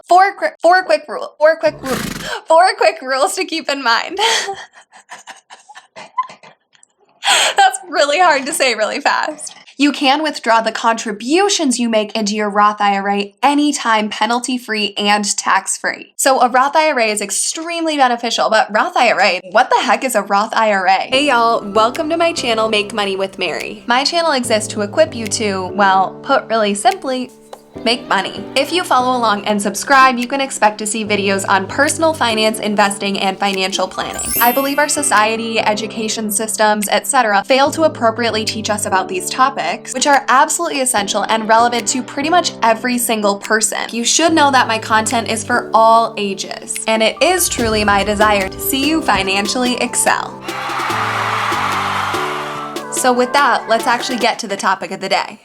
four quick rules to keep in mind. That's really hard to say really fast. You can withdraw the contributions you make into your Roth IRA anytime, penalty-free and tax-free. So a Roth IRA is extremely beneficial, but Roth IRA, what the heck is a Roth IRA? Hey y'all, welcome to my channel, Make Money with Mary. My channel exists to equip you to, well, put really simply, make money. If you follow along and subscribe, you can expect to see videos on personal finance, investing, and financial planning. I believe our society, education systems, etc. fail to appropriately teach us about these topics, which are absolutely essential and relevant to pretty much every single person. You should know that my content is for all ages, and it is truly my desire to see you financially excel. So with that, let's actually get to the topic of the day.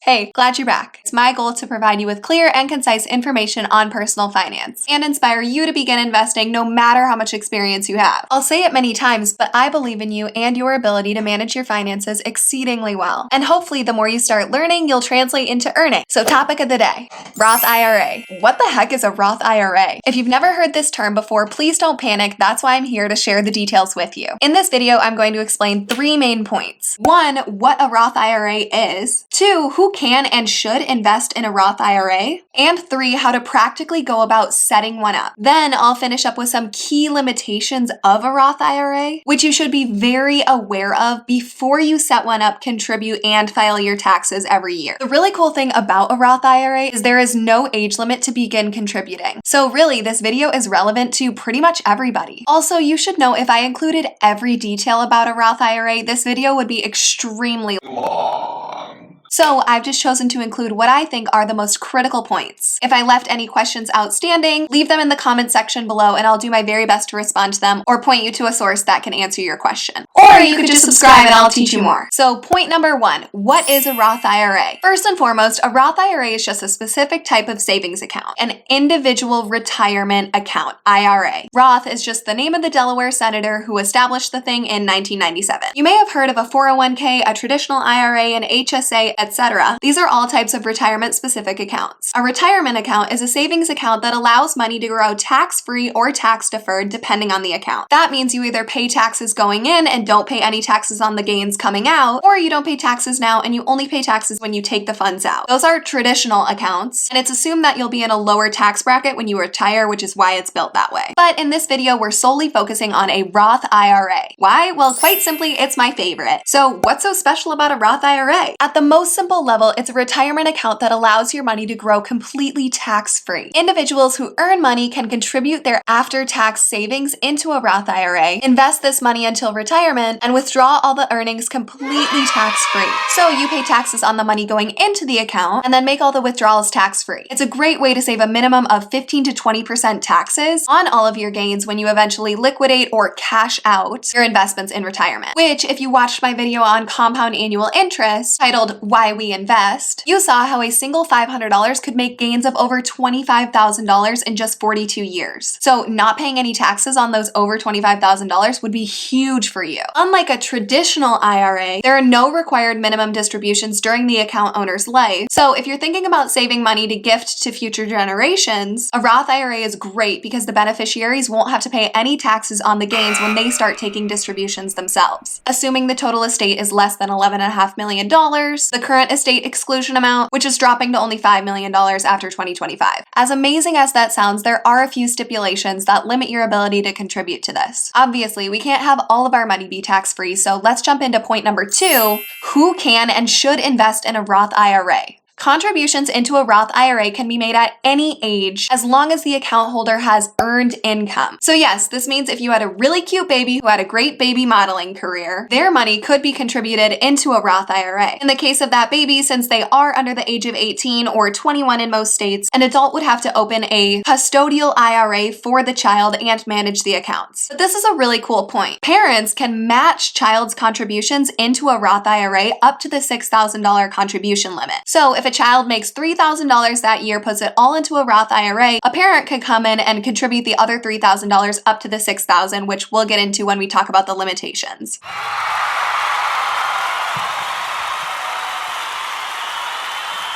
Hey, glad you're back. It's my goal to provide you with clear and concise information on personal finance and inspire you to begin investing no matter how much experience you have. I'll say it many times, but I believe in you and your ability to manage your finances exceedingly well. And hopefully the more you start learning, you'll translate into earning. So topic of the day, Roth IRA. What the heck is a Roth IRA? If you've never heard this term before, please don't panic. That's why I'm here to share the details with you. In this video, I'm going to explain 3 main points. 1, what a Roth IRA is. 2, who can and should invest in a Roth IRA, and 3, how to practically go about setting one up. Then I'll finish up with some key limitations of a Roth IRA, which you should be very aware of before you set one up, contribute, and file your taxes every year. The really cool thing about a Roth IRA is there is no age limit to begin contributing. So really, this video is relevant to pretty much everybody. Also, you should know if I included every detail about a Roth IRA, this video would be extremely long. So I've just chosen to include what I think are the most critical points. If I left any questions outstanding, leave them in the comment section below and I'll do my very best to respond to them or point you to a source that can answer your question. Or you could just subscribe and I'll teach you more. So point number 1, what is a Roth IRA? First and foremost, a Roth IRA is just a specific type of savings account, an individual retirement account, IRA. Roth is just the name of the Delaware Senator who established the thing in 1997. You may have heard of a 401k, a traditional IRA, an HSA, etc. These are all types of retirement-specific accounts. A retirement account is a savings account that allows money to grow tax-free or tax-deferred depending on the account. That means you either pay taxes going in and don't pay any taxes on the gains coming out, or you don't pay taxes now and you only pay taxes when you take the funds out. Those are traditional accounts, and it's assumed that you'll be in a lower tax bracket when you retire, which is why it's built that way. But in this video, we're solely focusing on a Roth IRA. Why? Well, quite simply, it's my favorite. So what's so special about a Roth IRA? At the most simple level, it's a retirement account that allows your money to grow completely tax-free. Individuals who earn money can contribute their after-tax savings into a Roth IRA, invest this money until retirement, and withdraw all the earnings completely tax-free. So you pay taxes on the money going into the account and then make all the withdrawals tax-free. It's a great way to save a minimum of 15 to 20% taxes on all of your gains when you eventually liquidate or cash out your investments in retirement, which if you watched my video on compound annual interest titled Why We Invest, you saw how a single $500 could make gains of over $25,000 in just 42 years. So not paying any taxes on those over $25,000 would be huge for you. Unlike a traditional IRA, there are no required minimum distributions during the account owner's life. So if you're thinking about saving money to gift to future generations, a Roth IRA is great because the beneficiaries won't have to pay any taxes on the gains when they start taking distributions themselves. Assuming the total estate is less than $11.5 million, the current estate exclusion amount, which is dropping to only $5 million after 2025. As amazing as that sounds, there are a few stipulations that limit your ability to contribute to this. Obviously, we can't have all of our money be tax-free, so let's jump into point number 2, who can and should invest in a Roth IRA? Contributions into a Roth IRA can be made at any age as long as the account holder has earned income. So yes, this means if you had a really cute baby who had a great baby modeling career, their money could be contributed into a Roth IRA. In the case of that baby, since they are under the age of 18 or 21 in most states, an adult would have to open a custodial IRA for the child and manage the accounts. But this is a really cool point. Parents can match child's contributions into a Roth IRA up to the $6,000 contribution limit. So if a child makes $3,000 that year, puts it all into a Roth IRA, a parent could come in and contribute the other $3,000 up to the $6,000, which we'll get into when we talk about the limitations.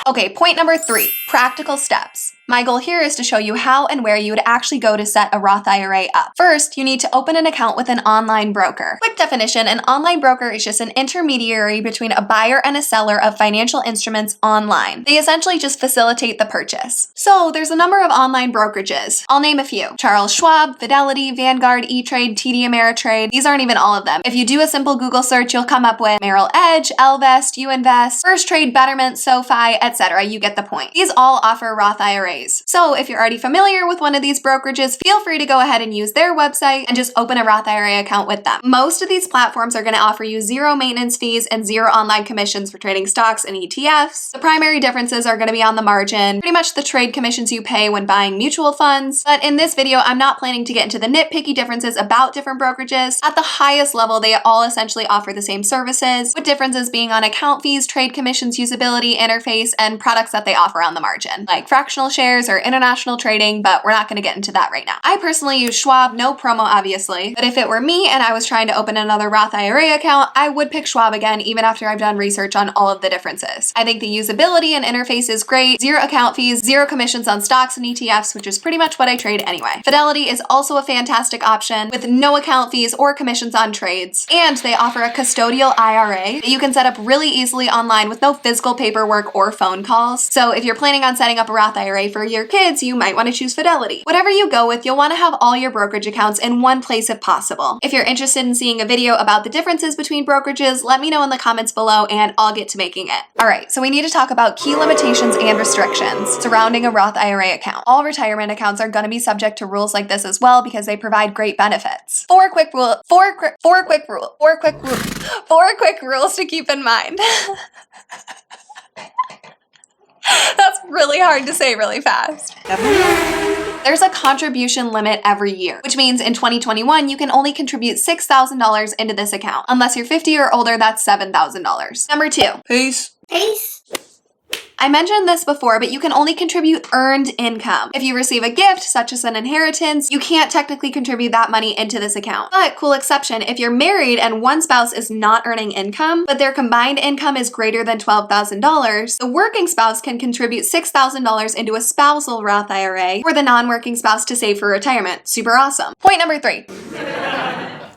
Okay, point number 3, practical steps. My goal here is to show you how and where you would actually go to set a Roth IRA up. First, you need to open an account with an online broker. Quick definition, an online broker is just an intermediary between a buyer and a seller of financial instruments online. They essentially just facilitate the purchase. So there's a number of online brokerages. I'll name a few. Charles Schwab, Fidelity, Vanguard, E-Trade, TD Ameritrade. These aren't even all of them. If you do a simple Google search, you'll come up with Merrill Edge, Ellevest, UInvest, First Trade, Betterment, SoFi, etc. You get the point. These all offer Roth IRAs. So if you're already familiar with one of these brokerages, feel free to go ahead and use their website and just open a Roth IRA account with them. Most of these platforms are going to offer you zero maintenance fees and zero online commissions for trading stocks and ETFs. The primary differences are going to be on the margin, pretty much the trade commissions you pay when buying mutual funds. But in this video, I'm not planning to get into the nitpicky differences about different brokerages. At the highest level, they all essentially offer the same services, with differences being on account fees, trade commissions, usability, interface, and products that they offer on the margin, like fractional shares or international trading, but we're not going to get into that right now. I personally use Schwab, no promo obviously, but if it were me and I was trying to open another Roth IRA account, I would pick Schwab again even after I've done research on all of the differences. I think the usability and interface is great, zero account fees, zero commissions on stocks and ETFs, which is pretty much what I trade anyway. Fidelity is also a fantastic option with no account fees or commissions on trades, and they offer a custodial IRA that you can set up really easily online with no physical paperwork or phone calls. So if you're planning on setting up a Roth IRA for your kids, you might want to choose Fidelity. Whatever you go with, you'll want to have all your brokerage accounts in one place if possible. If you're interested in seeing a video about the differences between brokerages, let me know in the comments below and I'll get to making it. Alright, so we need to talk about key limitations and restrictions surrounding a Roth IRA account. All retirement accounts are going to be subject to rules like this as well because they provide great benefits. Four quick rules to keep in mind. That's really hard to say really fast. There's a contribution limit every year, which means in 2021, you can only contribute $6,000 into this account. Unless you're 50 or older, that's $7,000. Number 2. Peace. I mentioned this before, but you can only contribute earned income. If you receive a gift, such as an inheritance, you can't technically contribute that money into this account. But cool exception, if you're married and one spouse is not earning income, but their combined income is greater than $12,000, the working spouse can contribute $6,000 into a spousal Roth IRA for the non-working spouse to save for retirement. Super awesome. Point number 3.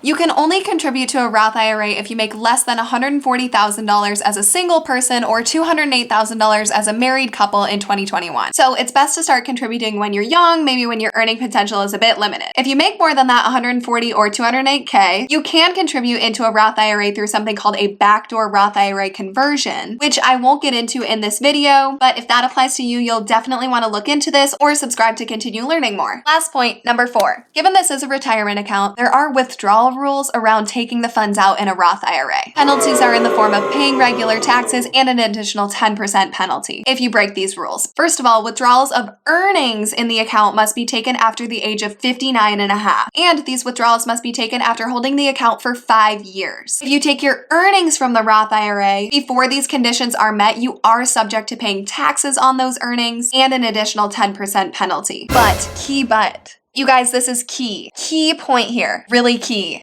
You can only contribute to a Roth IRA if you make less than $140,000 as a single person or $208,000 as a married couple in 2021. So it's best to start contributing when you're young, maybe when your earning potential is a bit limited. If you make more than that 140 or 208K, you can contribute into a Roth IRA through something called a backdoor Roth IRA conversion, which I won't get into in this video, but if that applies to you, you'll definitely want to look into this or subscribe to continue learning more. Last point, number 4. Given this is a retirement account, there are withdrawal rules around taking the funds out in a Roth IRA. Penalties are in the form of paying regular taxes and an additional 10% penalty if you break these rules. First of all, withdrawals of earnings in the account must be taken after the age of 59 and a half, and these withdrawals must be taken after holding the account for 5 years. If you take your earnings from the Roth IRA before these conditions are met, you are subject to paying taxes on those earnings and an additional 10% penalty. But, you guys, this is key. Key point here. Really key.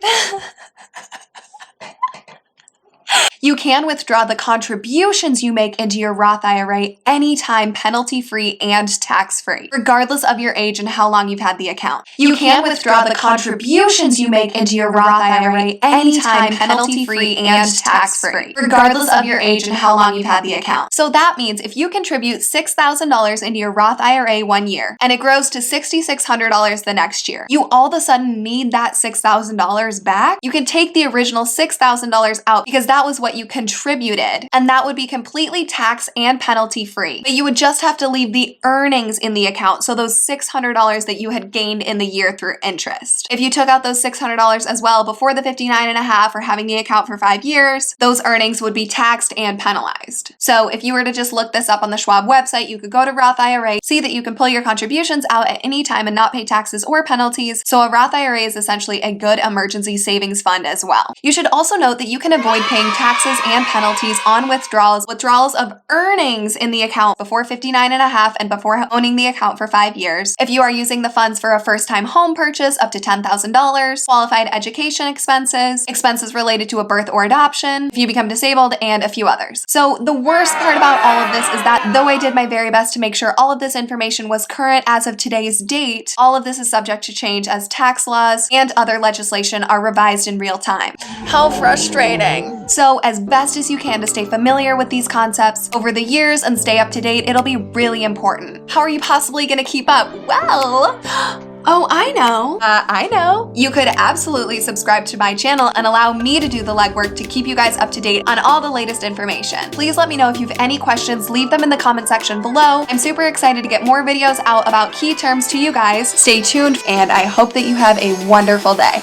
You can withdraw the contributions you make into your Roth IRA anytime, penalty-free and tax-free, regardless of your age and how long you've had the account. You can withdraw the contributions you make into your Roth IRA anytime, penalty-free and tax-free, regardless of your age and how long you've had the account. So that means if you contribute $6,000 into your Roth IRA one year and it grows to $6,600 the next year, you all of a sudden need that $6,000 back. You can take the original $6,000 out because that was what you contributed, and that would be completely tax and penalty free. But you would just have to leave the earnings in the account, so those $600 that you had gained in the year through interest. If you took out those $600 as well before the 59 and a half or having the account for 5 years, those earnings would be taxed and penalized. So if you were to just look this up on the Schwab website, you could go to Roth IRA, see that you can pull your contributions out at any time and not pay taxes or penalties. So a Roth IRA is essentially a good emergency savings fund as well. You should also note that you can avoid paying taxes taxes and penalties on withdrawals of earnings in the account before 59.5 and before owning the account for 5 years. If you are using the funds for a first-time home purchase, up to $10,000, qualified education expenses, expenses related to a birth or adoption, if you become disabled, and a few others. So the worst part about all of this is that though I did my very best to make sure all of this information was current as of today's date, all of this is subject to change as tax laws and other legislation are revised in real time. How frustrating. So as best as you can to stay familiar with these concepts over the years and stay up to date, it'll be really important. How are you possibly going to keep up? Well, oh, I know. You could absolutely subscribe to my channel and allow me to do the legwork to keep you guys up to date on all the latest information. Please let me know if you have any questions, leave them in the comment section below. I'm super excited to get more videos out about key terms to you guys. Stay tuned, and I hope that you have a wonderful day.